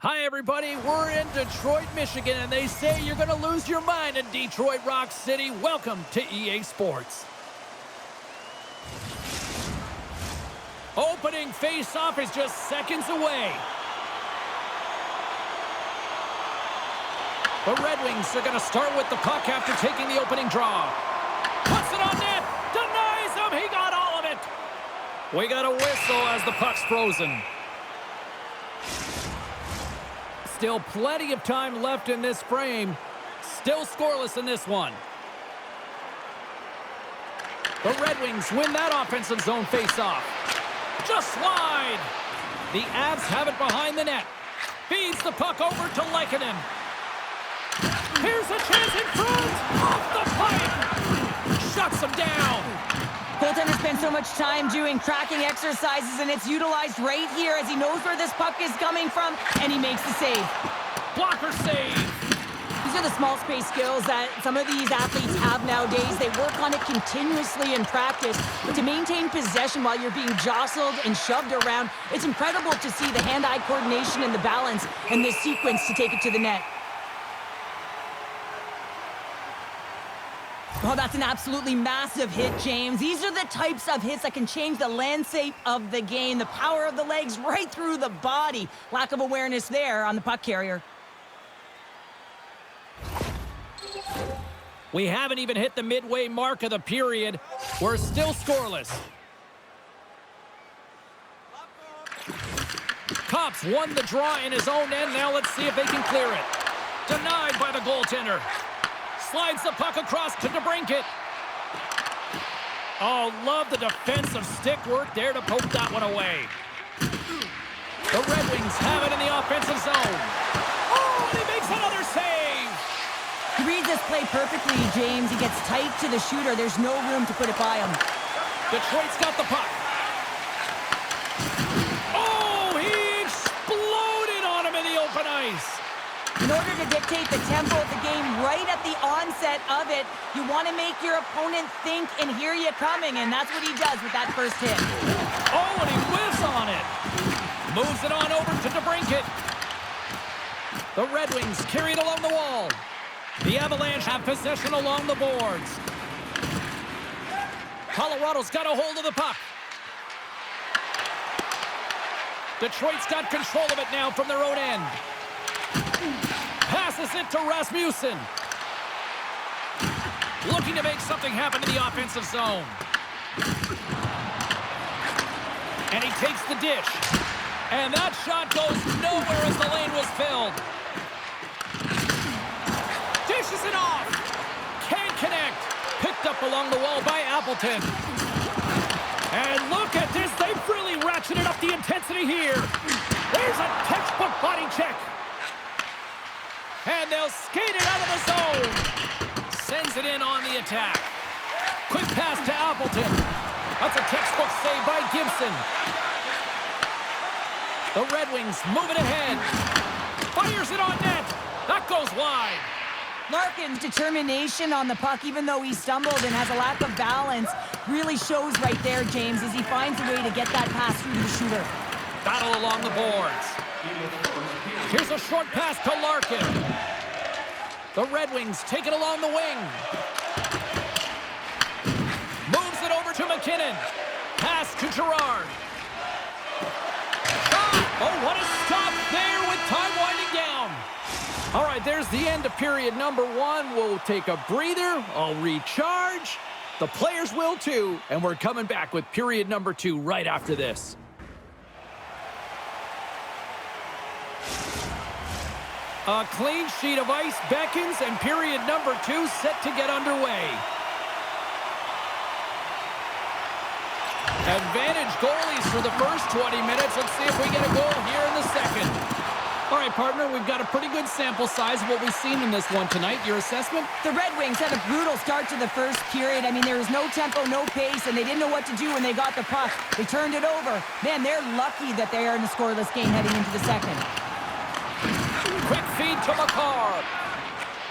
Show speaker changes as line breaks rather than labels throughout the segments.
Hi, everybody. We're in Detroit, Michigan, and they say you're going to lose your mind in Detroit Rock City. Welcome to EA Sports. Opening face-off is just seconds away. The Red Wings are going to start with the puck after taking the opening draw. Puts it on net. Denies him. He got all of it. We got a whistle as the puck's frozen. Still plenty of time left in this frame. Still scoreless in this one. The Red Wings win that offensive zone face-off. Just wide. The Avs have it behind the net. Feeds the puck over to Lehkonen. Here's a chance in front. Off the pipe. Shuts him down.
Goaltender spends so much time doing tracking exercises, and it's utilized right here as he knows where this puck is coming from, and he makes the save.
Blocker save.
These are the small space skills that some of these athletes have nowadays. They work on it continuously in practice, but to maintain possession while you're being jostled and shoved around, it's incredible to see the hand-eye coordination and the balance in this sequence to take it to the net. Oh, that's an absolutely massive hit, James. These are the types of hits that can change the landscape of the game. The power of the legs right through the body. Lack of awareness there on the puck carrier.
We haven't even hit the midway mark of the period. We're still scoreless. Cops won the draw in his own end. Now let's see if they can clear it. Denied by the goaltender. Slides the puck across to DeBrincat. Oh, love the defensive stick work there to poke that one away. The Red Wings have it in the offensive zone. Oh, and he makes another save.
He reads this play perfectly, James. He gets tight to the shooter. There's no room to put it by him.
Detroit's got the puck. Oh, he exploded on him in the open ice.
In order to dictate the tempo of the game right at the onset of it, you want to make your opponent think and hear you coming, and that's what he does with that first hit.
Oh, and he whiffs on it. Moves it on over to DeBrincat. The Red Wings carry it along the wall. The Avalanche have possession along the boards. Colorado's got a hold of the puck. Detroit's got control of it now from their own end. Passes it to Rasmussen. Looking to make something happen in the offensive zone. And he takes the dish. And that shot goes nowhere as the lane was filled. Dishes it off. Can't connect. Picked up along the wall by Appleton. And look at this. They've really ratcheted up the intensity here. There's a textbook body check. And they'll skate it out of the zone. Sends it in on the attack. Quick pass to Appleton. That's a textbook save by Gibson. The Red Wings move it ahead. Fires it on net. That goes wide.
Larkin's determination on the puck, even though he stumbled and has a lack of balance, really shows right there, James, as he finds a way to get that pass through to the shooter.
Battle along the boards. Here's a short pass to Larkin. The Red Wings take it along the wing. Moves it over to McKinnon. Pass to Girard. Oh, what a stop there with time winding down. All right, there's the end of period number one. We'll take a breather. I'll recharge. The players will too. And we're coming back with period number two right after this. A clean sheet of ice beckons, and period number two set to get underway. Advantage goalies for the first 20 minutes. Let's see if we get a goal here in the second. All right, partner, we've got a pretty good sample size of what we've seen in this one tonight. Your assessment?
The Red Wings had a brutal start to the first period. I mean, there was no tempo, no pace, and they didn't know what to do when they got the puck. They turned it over. Man, they're lucky that they are in a scoreless game heading into the second.
Quick feed to McCarr.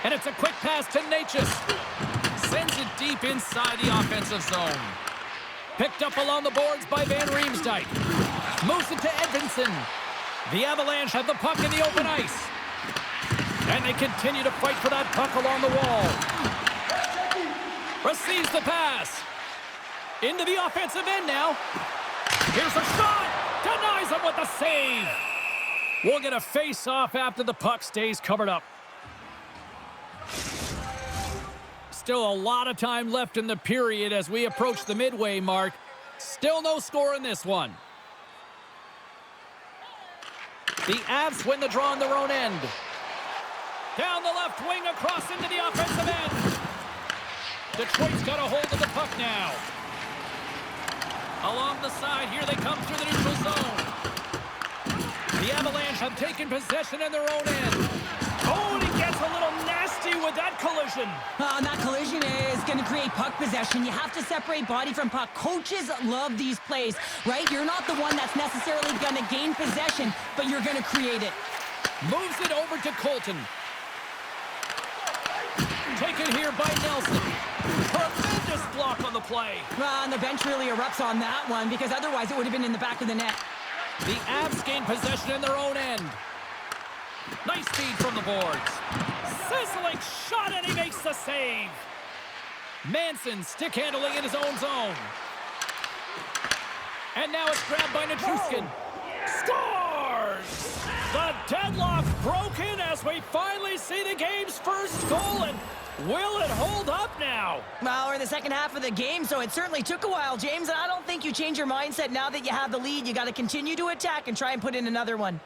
And it's a quick pass to Natchez. Sends it deep inside the offensive zone. Picked up along the boards by Van Riemsdyk. Moves it to Edvinsson. The Avalanche have the puck in the open ice. And they continue to fight for that puck along the wall. Receives the pass. Into the offensive end now. Here's a shot. Denies him with the save. We'll get a face-off after the puck stays covered up. Still a lot of time left in the period as we approach the midway mark. Still no score in this one. The Avs win the draw on their own end. Down the left wing, across into the offensive end. Detroit's got a hold of the puck now. Along the side, here they come through the neutral zone. The Avalanche have taken possession in their own end. Oh, and he gets a little nasty with that collision.
And that collision is going to create puck possession. You have to separate body from puck. Coaches love these plays, right? You're not the one that's necessarily going to gain possession, but you're going to create it.
Moves it over to Colton. Taken here by Nelson. Tremendous block on the play.
And the bench really erupts on that one because otherwise it would have been in the back of the net.
The Avs gain possession in their own end. Nice feed from the boards. Sizzling shot, and he makes the save. Manson stick handling in his own zone. And now it's grabbed by Nichushkin. Scores! The deadlock broken as we finally see the game's first goal. And will it hold up now?
Well, we're in the second half of the game, so it certainly took a while, James. And I don't think you change your mindset now that you have the lead. You got to continue to attack and try and put in another one.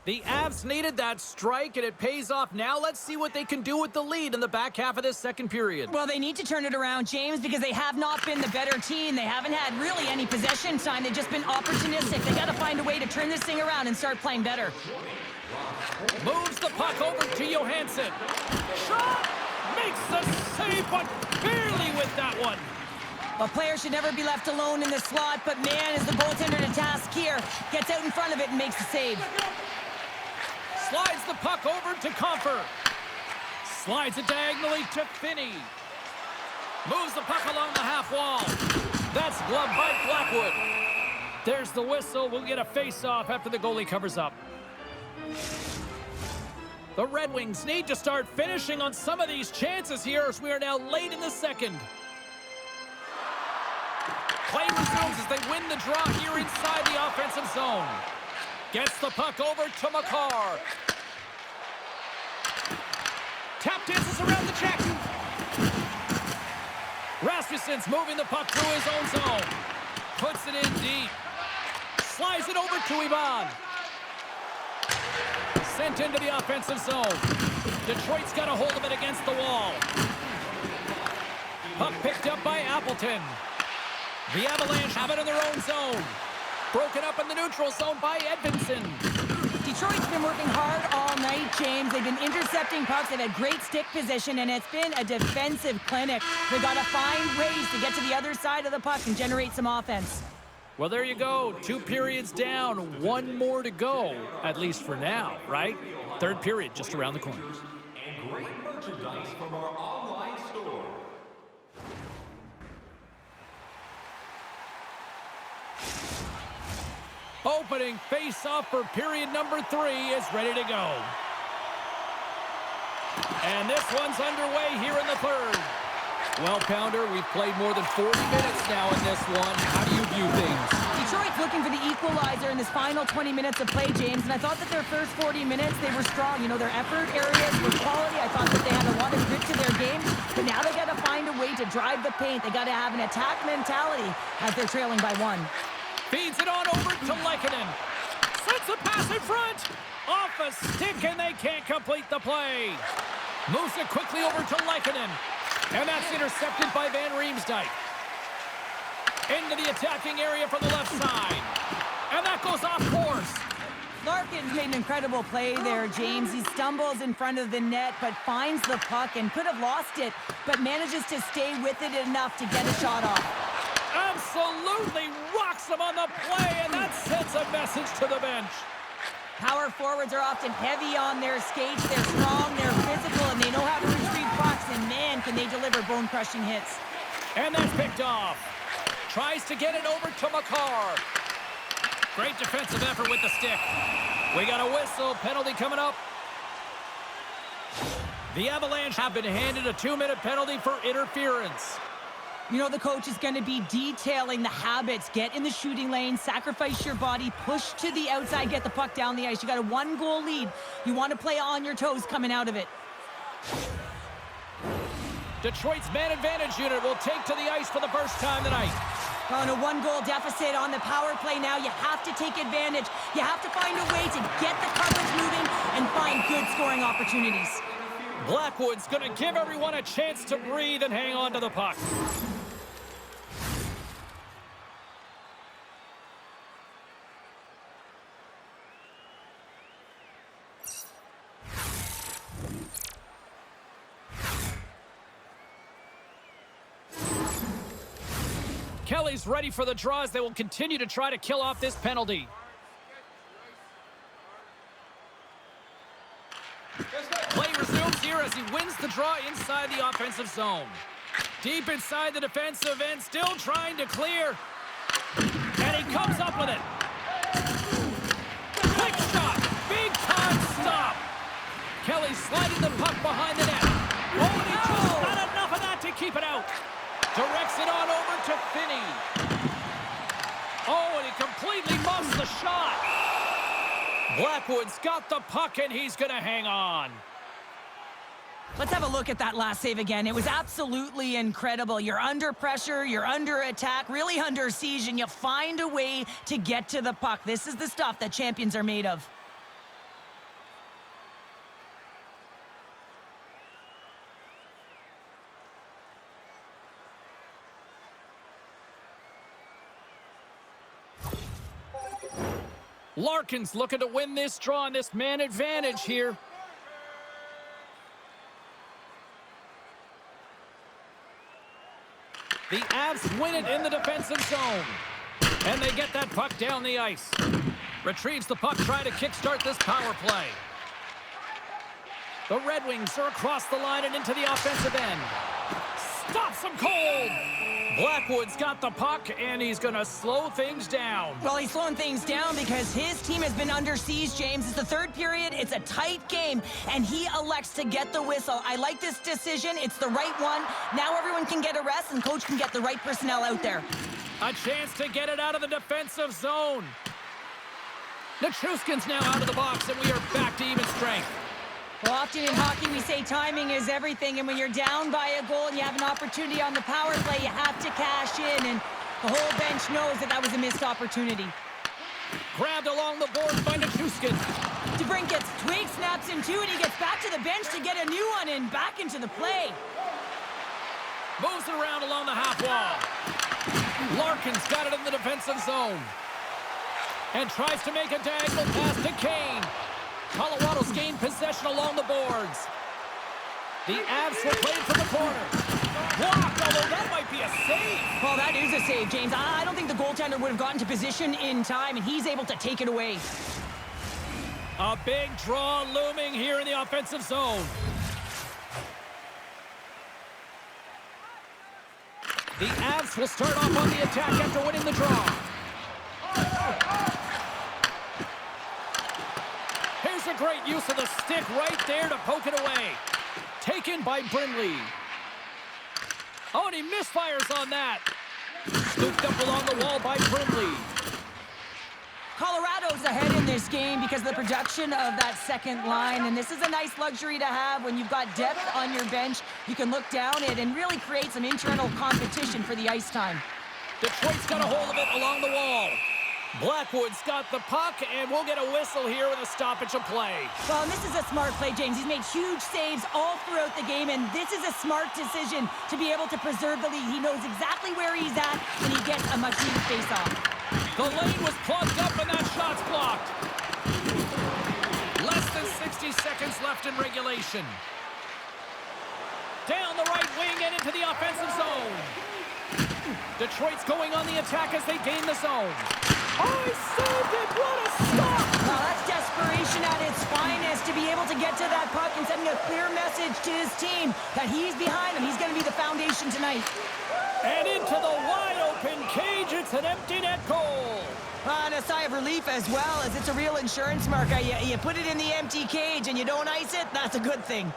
The Avs needed that strike, and it pays off now. Let's see what they can do with the lead in the back half of this second period.
Well, they need to turn it around, James, because they have not been the better team. They haven't had really any possession time. They've just been opportunistic. They got to find a way to turn this thing around and start playing better.
Moves the puck over to Johansson. Shot! Makes the save, but barely with that one.
A player should never be left alone in the slot, but man, is the goaltender to task here. Gets out in front of it and makes the save.
Slides the puck over to Comfer. Slides it diagonally to Finney. Moves the puck along the half wall. That's gloved by Blackwood. There's the whistle. We'll get a face-off after the goalie covers up. The Red Wings need to start finishing on some of these chances here as we are now late in the second. Play resumes as they win the draw here inside the offensive zone. Gets the puck over to Makar. Tap dances around the check. Rasmussen's moving the puck through his own zone. Puts it in deep. Slides it over to Ivan. Sent into the offensive zone. Detroit's got a hold of it against the wall. Puck picked up by Appleton. The Avalanche have it in their own zone. Broken up in the neutral zone by Edvinsson.
Detroit's been working hard all night, James. They've been intercepting pucks. They've had great stick position, and it's been a defensive clinic. They've got to find ways to get to the other side of the puck and generate some offense.
Well, there you go. 2 periods down, 1 more to go, at least for now, right? Third period just around the corner.
And great merchandise from our online store.
Opening face-off for period number 3 is ready to go. And this one's underway here in the third. Well, Pounder, we've played more than 40 minutes now in this one. How do you view things?
Detroit's looking for the equalizer in this final 20 minutes of play, James, and I thought that their first 40 minutes, they were strong. You know, their effort areas were quality. I thought that they had a lot of grit to their game, but now they got to find a way to drive the paint. They got to have an attack mentality as they're trailing by 1.
Feeds it on over to Lehkonen. Sends a pass in front. Off a stick, and they can't complete the play. Moves it quickly over to Lehkonen. And that's intercepted by Van Riemsdyk. Into the attacking area from the left side. And that goes off course.
Larkin's made an incredible play there, James. He stumbles in front of the net, but finds the puck and could have lost it, but manages to stay with it enough to get a shot off.
And absolutely rocks him on the play, and that sends a message to the bench.
Power forwards are often heavy on their skates. They're strong, they're physical, and they know how to retrieve pucks, and man, can they deliver bone-crushing hits.
And that's picked off. Tries to get it over to McCarr. Great defensive effort with the stick. We got a whistle. Penalty coming up. The Avalanche have been handed a 2-minute penalty for interference.
You know, the coach is going to be detailing the habits. Get in the shooting lane, sacrifice your body, push to the outside, get the puck down the ice. You got a 1-goal lead. You want to play on your toes coming out of it.
Detroit's man advantage unit will take to the ice for the first time tonight.
On a 1-goal deficit on the power play now, you have to take advantage. You have to find a way to get the coverage moving and find good scoring opportunities.
Blackwood's going to give everyone a chance to breathe and hang on to the puck. Kelly's ready for the draw as they will continue to try to kill off this penalty. Play resumes here as he wins the draw inside the offensive zone. Deep inside the defensive end, still trying to clear. And he comes up with it. Quick shot, big time stop. Kelly sliding the puck behind the net. Oh, and he just not enough of that to keep it out. Directs it on over to Finney. Oh, and he completely muffs the shot. Blackwood's got the puck, and he's going to hang on.
Let's have a look at that last save again. It was absolutely incredible. You're under pressure, you're under attack, really under siege, and you find a way to get to the puck. This is the stuff that champions are made of.
Larkin's looking to win this draw on this man advantage here. The Avs win it in the defensive zone. And they get that puck down the ice. Retrieves the puck, trying to kickstart this power play. The Red Wings are across the line and into the offensive end. Stops him cold. Blackwood's got the puck, and he's going to slow things down.
Well, he's slowing things down because his team has been under siege, James. It's the third period. It's a tight game, and he elects to get the whistle. I like this decision. It's the right one. Now everyone can get a rest, and coach can get the right personnel out there.
A chance to get it out of the defensive zone. Nichushkin's now out of the box, and we are back to even strength.
Well, often in hockey, we say timing is everything, and when you're down by a goal and you have an opportunity on the power play, you have to cash in, and the whole bench knows that that was a missed opportunity.
Grabbed along the board by Nichushkin.
DeBrink gets twig, snaps him too, and he gets back to the bench to get a new one and back into the play.
Moves it around along the half wall. Larkin's got it in the defensive zone. And tries to make a diagonal pass to Kane. Colorado's gained possession along the boards. The Avs will play it from the corner. Blocked, although that might be a save.
Well, that is a save, James. I don't think the goaltender would have gotten to position in time, and he's able to take it away.
A big draw looming here in the offensive zone. The Avs will start off on the attack after winning the draw. Here's a great use of the stick right there to poke it away. Taken by Brindley. Oh, and he misfires on that. Scooped up along the wall by Brindley.
Colorado's ahead in this game because of the production of that second line, and this is a nice luxury to have when you've got depth on your bench. You can look down it and really create some internal competition for the ice time.
Detroit's got a hold of it along the wall. Blackwood's got the puck, and we'll get a whistle here with a stoppage of play.
Well, and this is a smart play, James. He's made huge saves all throughout the game, and this is a smart decision to be able to preserve the lead. He knows exactly where he's at, and he gets a much-needed face-off.
The lane was plugged up, and that shot's blocked. Less than 60 seconds left in regulation. Down the right wing and into the offensive zone. Detroit's going on the attack as they gain the zone. Oh, he saved it! What a stop!
Well, that's desperation at its finest to be able to get to that puck and sending a clear message to his team that he's behind them. He's going to be the foundation tonight.
And into the wide-open cage, it's an empty net goal.
And a sigh of relief as well, as it's a real insurance marker. You put it in the empty cage and you don't ice it, that's a good thing.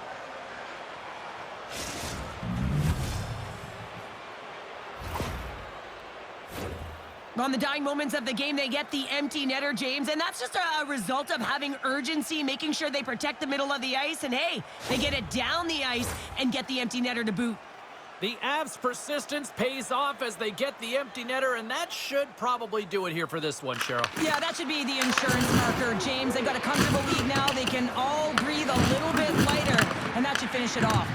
On the dying moments of the game, they get the empty netter, James, and that's just a result of having urgency, making sure they protect the middle of the ice, and hey, they get it down the ice and get the empty netter to boot.
The Avs' persistence pays off as they get the empty netter, and that should probably do it here for this one, Cheryl.
Yeah, that should be the insurance marker, James. They've got a comfortable lead now. They can all breathe a little bit lighter, and that should finish it off.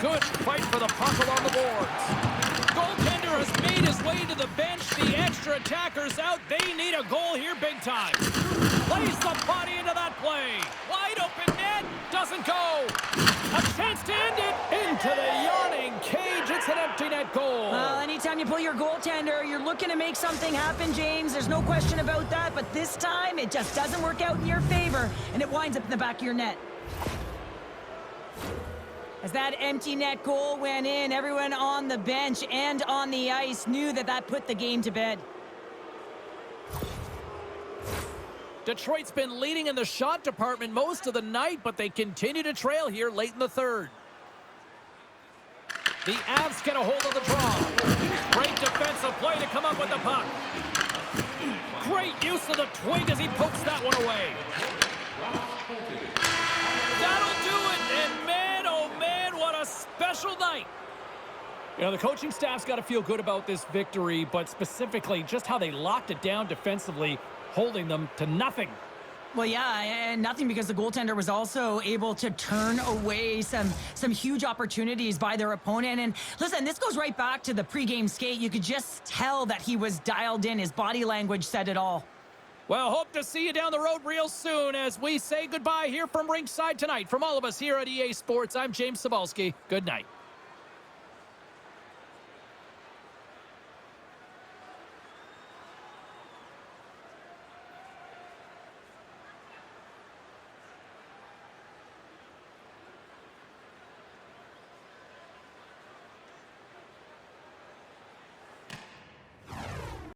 Good fight for the puck along the boards. Goaltender has made his way to the bench. The extra attacker's out. They need a goal here big time. Plays the body into that play. Wide open net. Doesn't go. A chance to end it. Into the yawning cage. It's an empty net goal.
Well, anytime you pull your goaltender, you're looking to make something happen, James. There's no question about that. But this time, it just doesn't work out in your favor, and it winds up in the back of your net. As that empty net goal went in, everyone on the bench and on the ice knew that that put the game to bed.
Detroit's been leading in the shot department most of the night, but they continue to trail here late in the third. The Avs get a hold of the draw. Great defensive play to come up with the puck. Great use of the twig as he pokes that one away. That'll do it, and man, oh man, what a special night. You know, the coaching staff's got to feel good about this victory, but specifically just how they locked it down defensively, holding them to nothing.
Well, yeah, and nothing because the goaltender was also able to turn away some huge opportunities by their opponent. And listen, this goes right back to the pregame skate. You could just tell that he was dialed in. His body language said it all.
Well, hope to see you down the road real soon as we say goodbye here from ringside tonight. From all of us here at EA Sports, I'm James Cebulski. Good night.